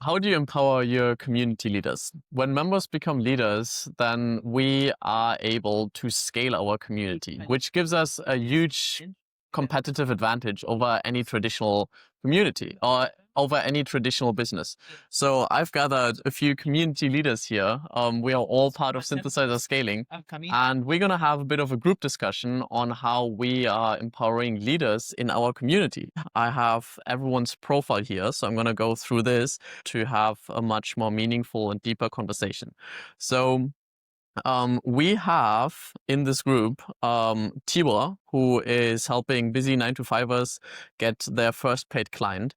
How do you empower your community leaders? When members become leaders, then we are able to scale our community, which gives us a huge competitive advantage over any traditional community or over any traditional business. So I've gathered a few community leaders here. We are all part of Synthesizer Scaling, and we're going to have a bit of a group discussion on how we are empowering leaders in our community. I have everyone's profile here, so I'm going to go through this to have a much more meaningful and deeper conversation. So we have in this group Tibor, who is helping busy 9-to-5ers get their first paid client.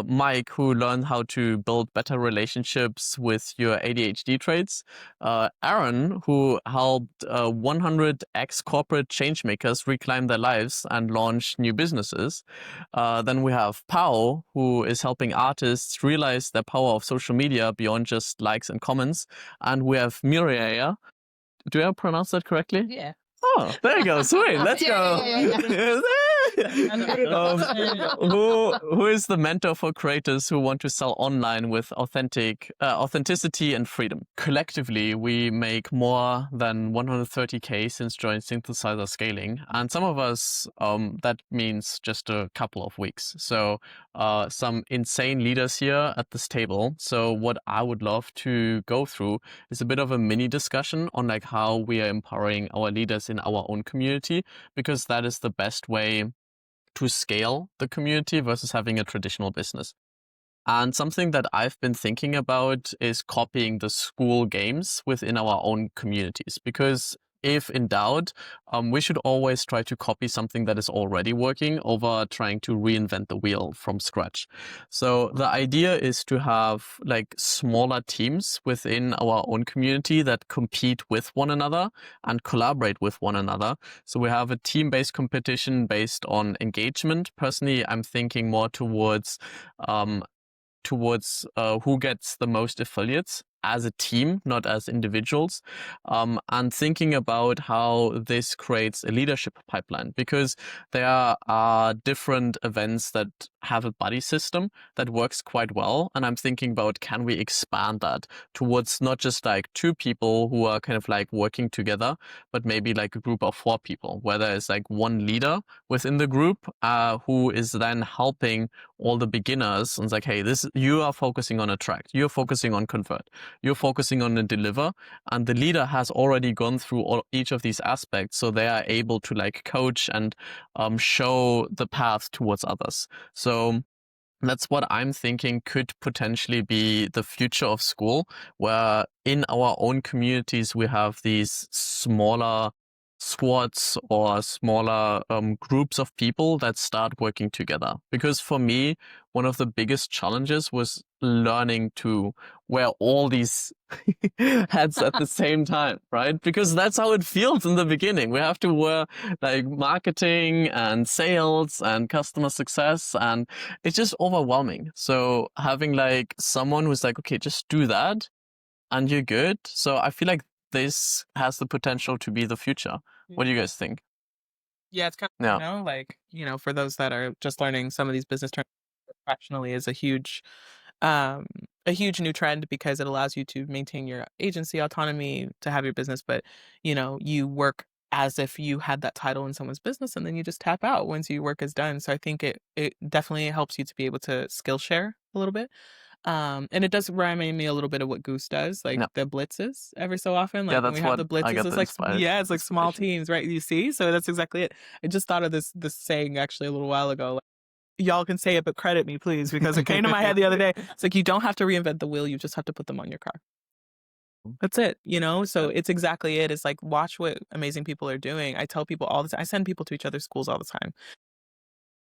Mike, who learned how to build better relationships with your ADHD traits. Aaron, who helped 100 ex-corporate changemakers reclaim their lives and launch new businesses. Then we have Pao, who is helping artists realize the power of social media beyond just likes and comments. And we have Mireia. Do I pronounce that correctly? Yeah. Oh, there you go. Sweet. Let's go. Who is the mentor for creators who want to sell online with authenticity and freedom? Collectively, we make more than 130K since joining Synthesizer Scaling, and some of us, that means just a couple of weeks. So some insane leaders here at this table. So what I would love to go through is a bit of a mini discussion on like how we are empowering our leaders in our own community, because that is the best way to scale the community versus having a traditional business. And something that I've been thinking about is copying the Skool games within our own communities, because if in doubt, we should always try to copy something that is already working over trying to reinvent the wheel from scratch. So the idea is to have like smaller teams within our own community that compete with one another and collaborate with one another. So we have a team-based competition based on engagement. Personally, I'm thinking more towards who gets the most affiliates as a team, not as individuals, and thinking about how this creates a leadership pipeline, because there are different events that have a buddy system that works quite well. And I'm thinking about, can we expand that towards not just like 2 people who are kind of like working together, but maybe like a group of 4 people, where there is like one leader within the group who is then helping all the beginners and it's like, hey, you are focusing on attract, you're focusing on convert, you're focusing on the deliver, and the leader has already gone through each of these aspects, so they are able to like coach and show the path towards others. So that's what I'm thinking could potentially be the future of Skool, where in our own communities we have these smaller squads or smaller groups of people that start working together. Because for me, one of the biggest challenges was learning to wear all these hats at the same time, right? Because that's how it feels in the beginning. We have to wear like marketing and sales and customer success, and it's just overwhelming. So having like someone who's like, okay, just do that and you're good. So I feel like this has the potential to be the future. What do you guys think? Yeah, it's kind of, Yeah. like, for those that are just learning some of these business terms professionally is um, a huge new trend because it allows you to maintain your agency autonomy to have your business, but, you work as if you had that title in someone's business and then you just tap out once your work is done. So I think it definitely helps you to be able to skill share a little bit. And it does remind me a little bit of what Goose does, like Yeah. the blitzes every so often. Yeah, Like when we that's have what the I blitzes, get it's the like, inspired yeah, it's like small inspiration. teams, right? You see? So that's exactly it. I just thought of this saying actually a little while ago. Like, y'all can say it, but credit me, please, because it came to my head the other day. It's like, you don't have to reinvent the wheel. You just have to put them on your car. That's it, So it's exactly it. It's like, watch what amazing people are doing. I tell people all the time, I send people to each other's schools all the time.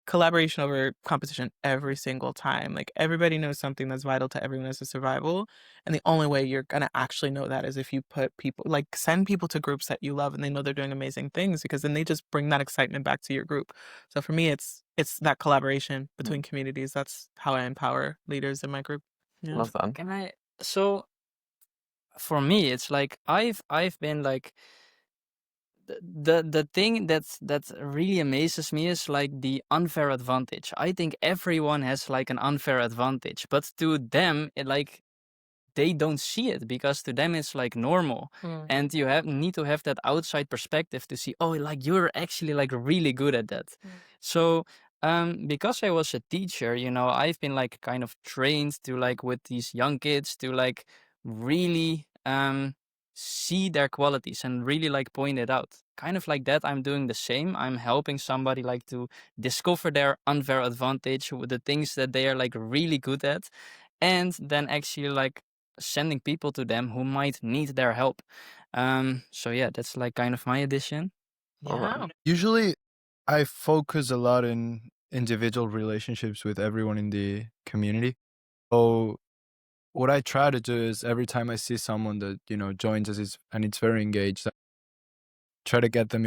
Collaboration over competition every single time. Like, everybody knows something that's vital to everyone as a survival. And the only way you're going to actually know that is if you put people, like, send people to groups that you love and they know they're doing amazing things, because then they just bring that excitement back to your group. So for me, it's that collaboration between communities. That's how I empower leaders in my group. Yeah. Love that. So for me, it's like I've been like the thing that really amazes me is like the unfair advantage. I think everyone has like an unfair advantage, but to them, like they don't see it because to them it's like normal. And you need to have that outside perspective to see, oh, like you're actually like really good at that. So because I was a teacher, I've been like kind of trained to like with these young kids to like really see their qualities and really like point it out. Kind of like that, I'm doing the same. I'm helping somebody like to discover their unfair advantage with the things that they are like really good at, and then actually like sending people to them who might need their help. So yeah, that's like kind of my addition. Alright. Usually, I focus a lot in individual relationships with everyone in the community. So what I try to do is every time I see someone that joins us and it's very engaged, I try to get them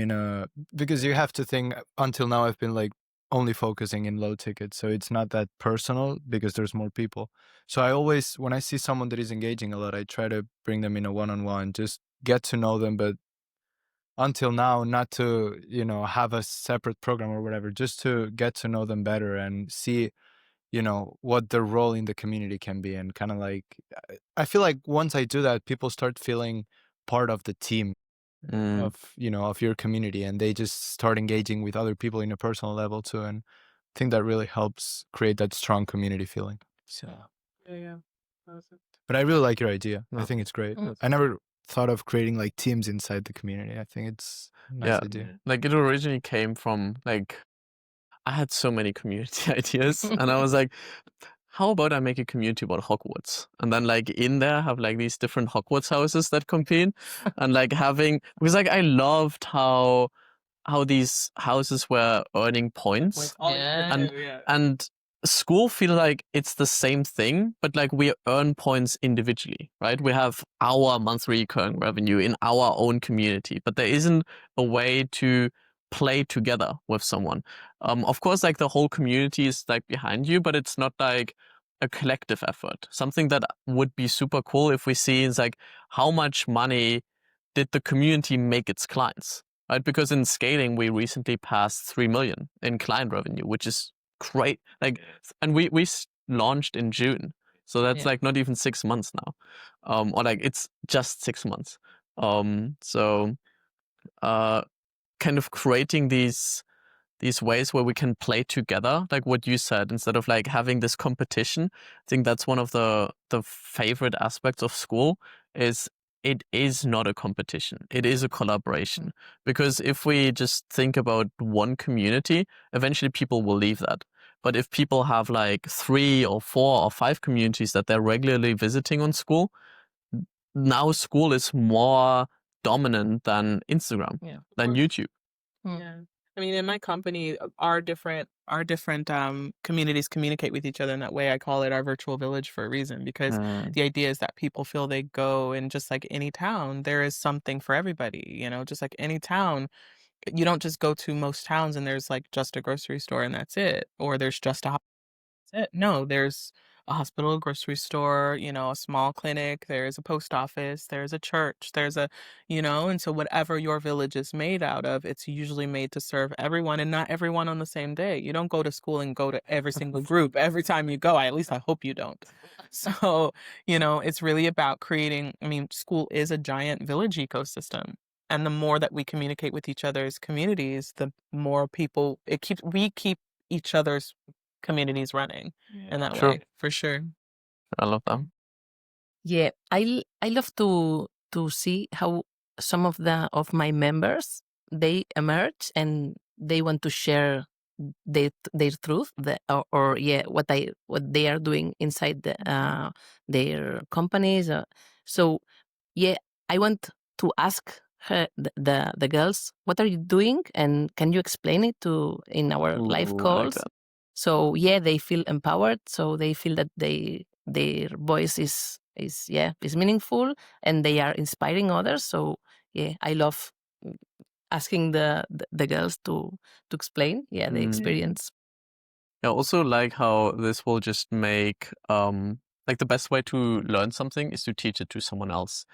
because you have to think. Until now, I've been like only focusing in low tickets, so it's not that personal because there's more people. So I always, when I see someone that is engaging a lot, I try to bring them in a one-on-one, just get to know them, but until now, not to have a separate program or whatever, just to get to know them better and see what their role in the community can be. And kind of like, I feel like once I do that, people start feeling part of the team of of your community, and they just start engaging with other people in a personal level too. And I think that really helps create that strong community feeling. So Yeah. but I really like your idea. I No. think it's great. I never thought of creating like teams inside the community. I think it's a nice Yeah. idea. Like it originally came from like I had so many community ideas and I was like, how about I make a community about Hogwarts? And then like in there have like these different Hogwarts houses that compete and like because like I loved how these houses were earning points. And school feel like it's the same thing, but like we earn points individually, right? We have our monthly recurring revenue in our own community, but there isn't a way to play together with someone. Of course, like the whole community is like behind you, but it's not like a collective effort. Something that would be super cool if we see is like how much money did the community make its clients? Right? Because in scaling, we recently passed 3 million in client revenue, which is great. Like, and we launched in June, so that's like not even 6 months now, or like it's just 6 months. So, kind of creating these ways where we can play together, like what you said, instead of like having this competition. I think that's one of the favorite aspects of Skool is it is not a competition. It is a collaboration. Because if we just think about one community, eventually people will leave that. But if people have like 3 or 4 or 5 communities that they're regularly visiting on Skool, now Skool is more dominant than Instagram, than YouTube. Yeah. I mean, in my company, our different communities communicate with each other in that way. I call it our virtual village for a reason, because the idea is that people feel they go in just like any town, there is something for everybody, just like any town. You don't just go to most towns and there's like just a grocery store and that's it, or there's just a it. No, there's a hospital, a grocery store, a small clinic, there's a post office, there's a church, and so whatever your village is made out of, it's usually made to serve everyone and not everyone on the same day. You don't go to school and go to every single group every time you go. At least I hope you don't. So, it's really about creating, school is a giant village ecosystem. And the more that we communicate with each other's communities, the more people we keep each other's communities running in that True. way, for sure. I love that. Yeah, I love to see how some of my members, they emerge and they want to share their truth, or yeah, what they are doing inside their companies. So yeah, I want to ask the girls, what are you doing, and can you explain it in our live Ooh, I like calls? that. So yeah, they feel empowered. So they feel that their voice is meaningful and they are inspiring others. So yeah, I love asking the girls to explain the experience. I also like how this will just make like the best way to learn something is to teach it to someone else.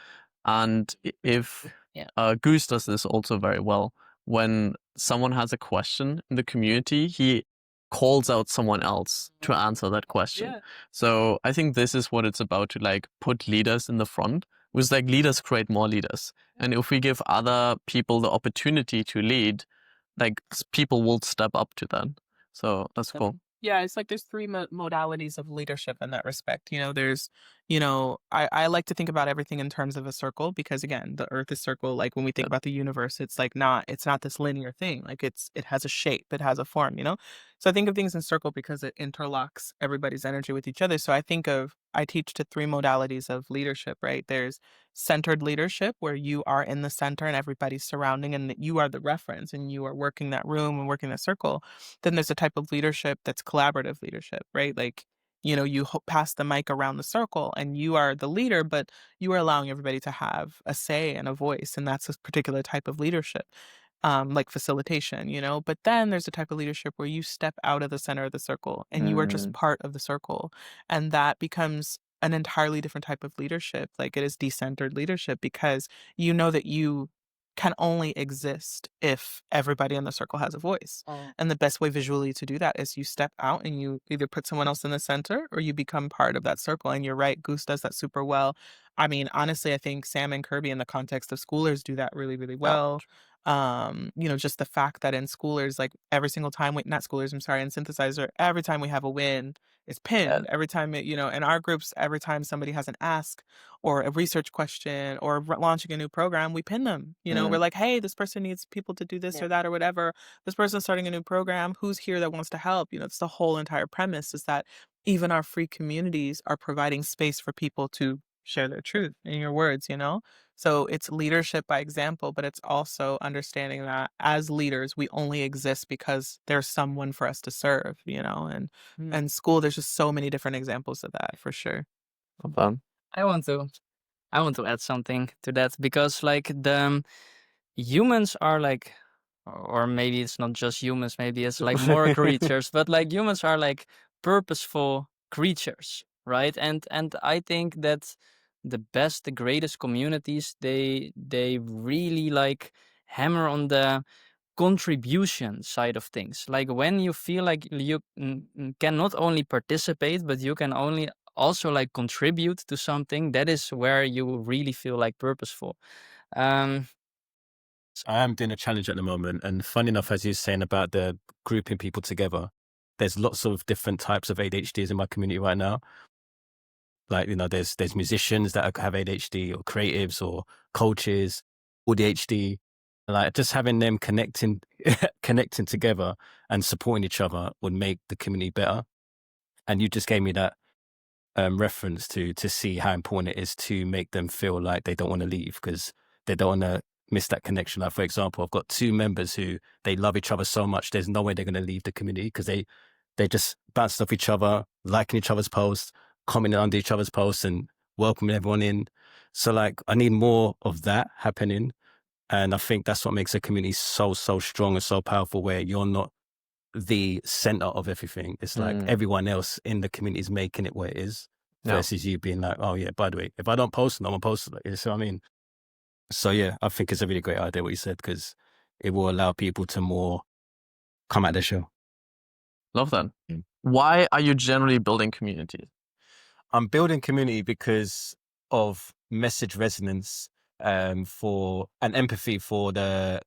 And if Yeah. Goose does this also very well. When someone has a question in the community, he calls out someone else to answer that question. Yeah. So I think this is what it's about, to like put leaders in the front. Because like leaders create more leaders. And if we give other people the opportunity to lead, like people will step up to that. So that's cool. Yeah, it's like there's three modalities of leadership in that respect. There's, I like to think about everything in terms of a circle because again, the earth is circle. Like when we think Yeah. about the universe, it's like it's not this linear thing. Like it has a shape, it has a form, So I think of things in circle because it interlocks everybody's energy with each other. So I teach to three modalities of leadership, right? There's centered leadership where you are in the center and everybody's surrounding and that you are the reference and you are working that room and working that circle. Then there's a type of leadership that's collaborative leadership, right? Like, you pass the mic around the circle and you are the leader, but you are allowing everybody to have a say and a voice. And that's a particular type of leadership, like facilitation, But then there's a type of leadership where you step out of the center of the circle and you are just part of the circle. And that becomes an entirely different type of leadership. Like it is decentered leadership because you know that you can only exist if everybody in the circle has a voice. And the best way visually to do that is you step out and you either put someone else in the center or you become part of that circle. And you're right, Goose does that super well. I mean, honestly, I think Sam and Kirby in the context of Schoolers do that really, really well. Just the fact that in Schoolers, like every single time not Schoolers, I'm sorry, in Synthesizer, every time we have a win, it's pinned. Every time in our groups, every time somebody has an ask or a research question or launching a new program, we pin them. We're like, hey, this person needs people to do this or that or whatever. This person's starting a new program. Who's here that wants to help? It's the whole entire premise is that even our free communities are providing space for people to share their truth in your words, So it's leadership by example, but it's also understanding that as leaders, we only exist because there's someone for us to serve, and Skool, there's just so many different examples of that for sure. I want to add something to that because like the humans are like, or maybe it's not just humans, maybe it's like more creatures, but like humans are like purposeful creatures, right? And I think that the greatest communities, they really like hammer on the contribution side of things. Like when you feel like you can not only participate, but you can only also like contribute to something, that is where you really feel like purposeful. Um, I am doing a challenge at the moment, and funny enough, as you're saying about the grouping people together, there's lots of different types of ADHDs in my community right now. Like, there's musicians that have ADHD, or creatives, or coaches, ADHD. Like just having them connecting together and supporting each other would make the community better. And you just gave me that reference to see how important it is to make them feel like they don't want to leave because they don't want to miss that connection. Like, for example, I've got two members who they love each other so much, there's no way they're going to leave the community because they just bounce off each other, liking each other's posts, commenting under each other's posts and welcoming everyone in. So like, I need more of that happening. And I think that's what makes a community so strong and so powerful, where you're not the center of everything. It's like everyone else in the community is making it where it is, versus you being like, oh yeah, by the way, if I don't post, no one posts it. You see what I mean? So yeah, I think it's a really great idea what you said, because it will allow people to more come at the show. Love that. Why are you generally building communities? I'm building community because of message resonance, for and empathy for the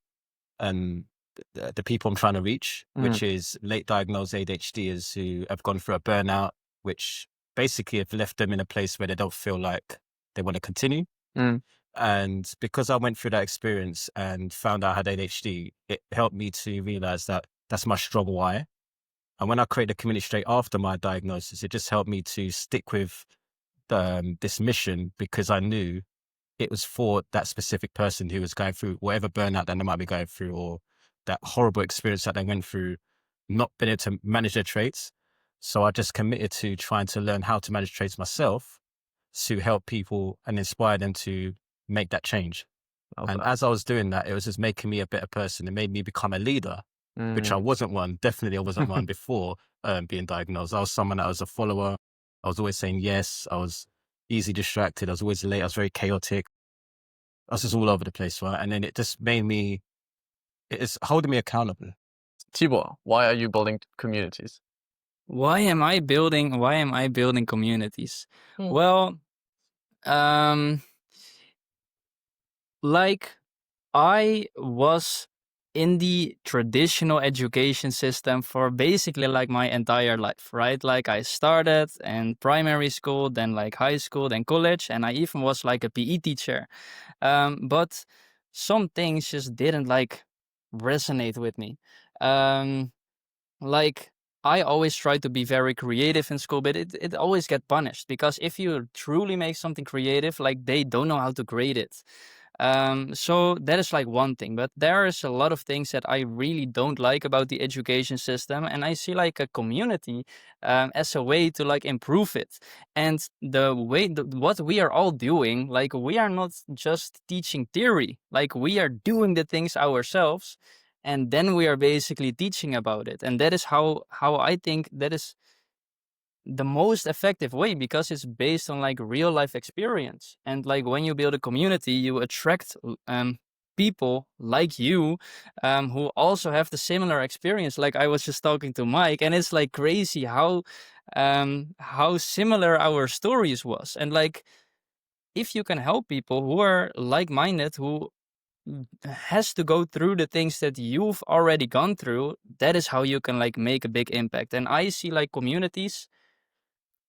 people I'm trying to reach, which is late diagnosed ADHDers who have gone through a burnout, which basically have left them in a place where they don't feel like they want to continue. And because I went through that experience and found out I had ADHD, it helped me to realize that that's my struggle why. And when I created a community straight after my diagnosis, it just helped me to stick with this mission, because I knew it was for that specific person who was going through whatever burnout that they might be going through, or that horrible experience that they went through, not being able to manage their traits. So I just committed to trying to learn how to manage traits myself to help people and inspire them to make that change. And as I was doing that, it was just making me a better person. It made me become a leader, which I wasn't one. Definitely I wasn't one before being diagnosed. I was someone that was a follower. I was always saying yes. I was easily distracted. I was always late. I was very chaotic. I was just all over the place, right? And then it just made me, it's holding me accountable. Tibor, why are you building communities? Why am I building communities? Hmm. Well, like I was in the traditional education system for basically like my entire life, right? Like I started in primary school, then like high school, then college, and I even was like a PE teacher. But some things just didn't like resonate with me. Like I always try to be very creative in school, but it always get punished because if you truly make something creative, like they don't know how to grade it. So that is like one thing, but there is a lot of things that I really don't like about the education system, and I see like a community as a way to like improve it. And the way what we are all doing, like we are not just teaching theory, like we are doing the things ourselves, and then we are basically teaching about it, and that is how I think that is the most effective way because it's based on like real life experience. And like when you build a community, you attract people like you who also have the similar experience. Like I was just talking to Mike, and it's like crazy how similar our stories was. And like if you can help people who are like-minded, who has to go through the things that you've already gone through, that is how you can like make a big impact. And I see like communities,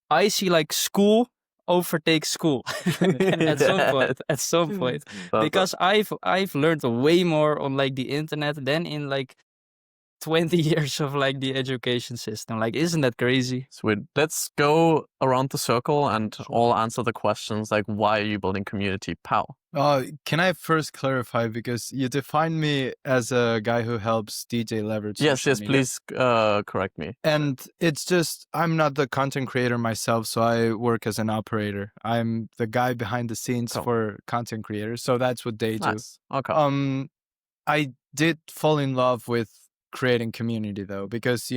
I see like school overtake school at some point. At some point, because I've learned way more on like the internet than in like 20 years of like the education system. Like, isn't that crazy? Sweet. Let's go around the circle and all answer the questions like, why are you building community? Pal. Can I first clarify, because you defined me as a guy who helps DJ leverage Yes, social media. please correct me. And it's just, I'm not the content creator myself, so I work as an operator. I'm the guy behind the scenes Cool. for content creators, so that's what they do. Nice. Okay. I did fall in love with creating community though, because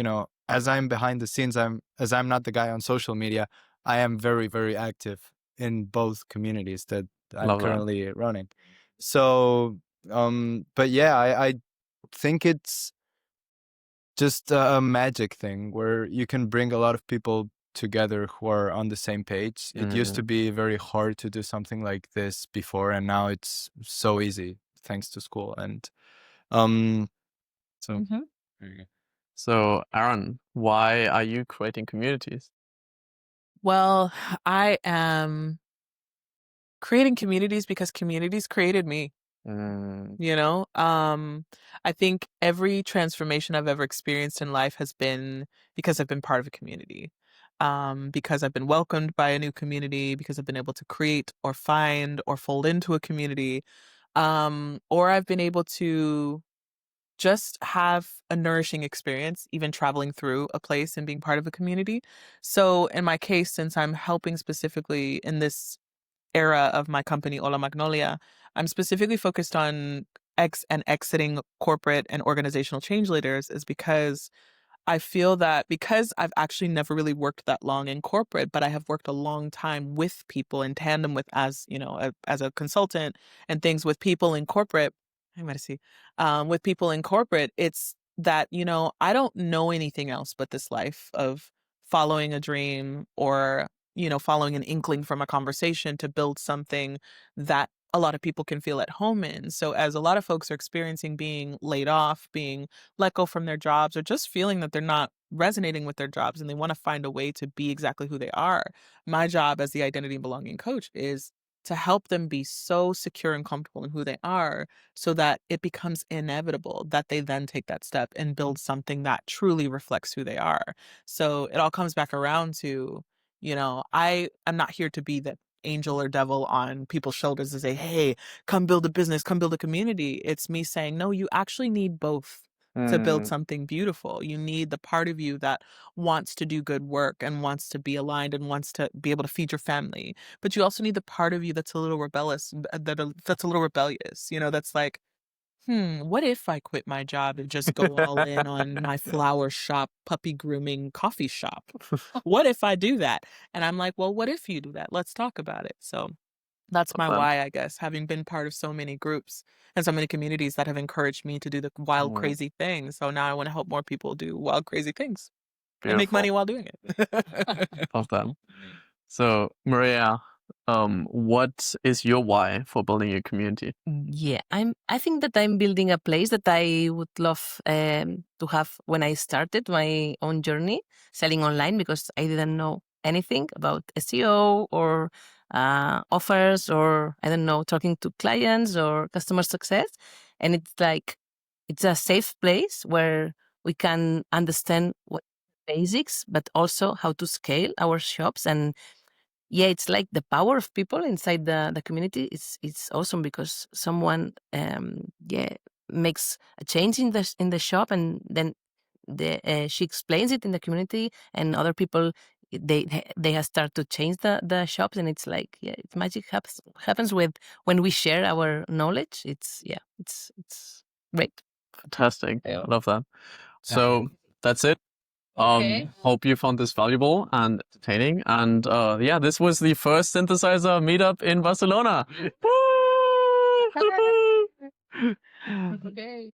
as I'm behind the scenes, as I'm not the guy on social media, I am very, very active in both communities that I'm Love that. currently running. So but yeah, I think it's just a magic thing where you can bring a lot of people together who are on the same page. It used to be very hard to do something like this before, and now it's so easy thanks to Skool. And so Mhm. there you go. So, Aaron, why are you creating communities? Well, I am creating communities because communities created me. I think every transformation I've ever experienced in life has been because I've been part of a community. Because I've been welcomed by a new community, because I've been able to create or find or fold into a community, or I've been able to just have a nourishing experience, even traveling through a place and being part of a community. So in my case, since I'm helping specifically in this era of my company, Ola Magnolia, I'm specifically focused on exiting corporate and organizational change leaders, is because I feel that because I've actually never really worked that long in corporate, but I have worked a long time with people in tandem with, as a consultant and things with people in corporate. I'm going to see, with people in corporate, it's that, I don't know anything else but this life of following a dream or, following an inkling from a conversation to build something that a lot of people can feel at home in. So as a lot of folks are experiencing being laid off, being let go from their jobs, or just feeling that they're not resonating with their jobs and they want to find a way to be exactly who they are. My job as the identity and belonging coach is to help them be so secure and comfortable in who they are so that it becomes inevitable that they then take that step and build something that truly reflects who they are. So it all comes back around to, I am not here to be the angel or devil on people's shoulders to say, hey, come build a business, come build a community. It's me saying, no, you actually need both to build something beautiful. You need the part of you that wants to do good work and wants to be aligned and wants to be able to feed your family. But you also need the part of you that's a little rebellious, that's a little rebellious, that's like, what if I quit my job and just go all in on my flower shop, puppy grooming coffee shop? What if I do that? And I'm like, well, what if you do that? Let's talk about it. So That's my Love that. why, I guess, having been part of so many groups and so many communities that have encouraged me to do the wild, Mm. crazy things. So now I want to help more people do wild, crazy things and make Beautiful. money while doing it. Love that. So, Maria, what is your why for building a community? Yeah, I think that I'm building a place that I would love to have when I started my own journey selling online, because I didn't know anything about SEO or offers, or I don't know, talking to clients or customer success. And it's like, it's a safe place where we can understand what basics, but also how to scale our shops. And yeah, it's like the power of people inside the community. It's awesome, because someone makes a change in the shop, and then she explains it in the community, and other people, they have start to change the shops. And it's like, yeah, it's magic happens with when we share our knowledge. It's great. Fantastic. Yeah. Love that. So that's it. Okay. Hope you found this valuable and entertaining. And yeah, this was the first synthesizer meetup in Barcelona. Woo! Okay.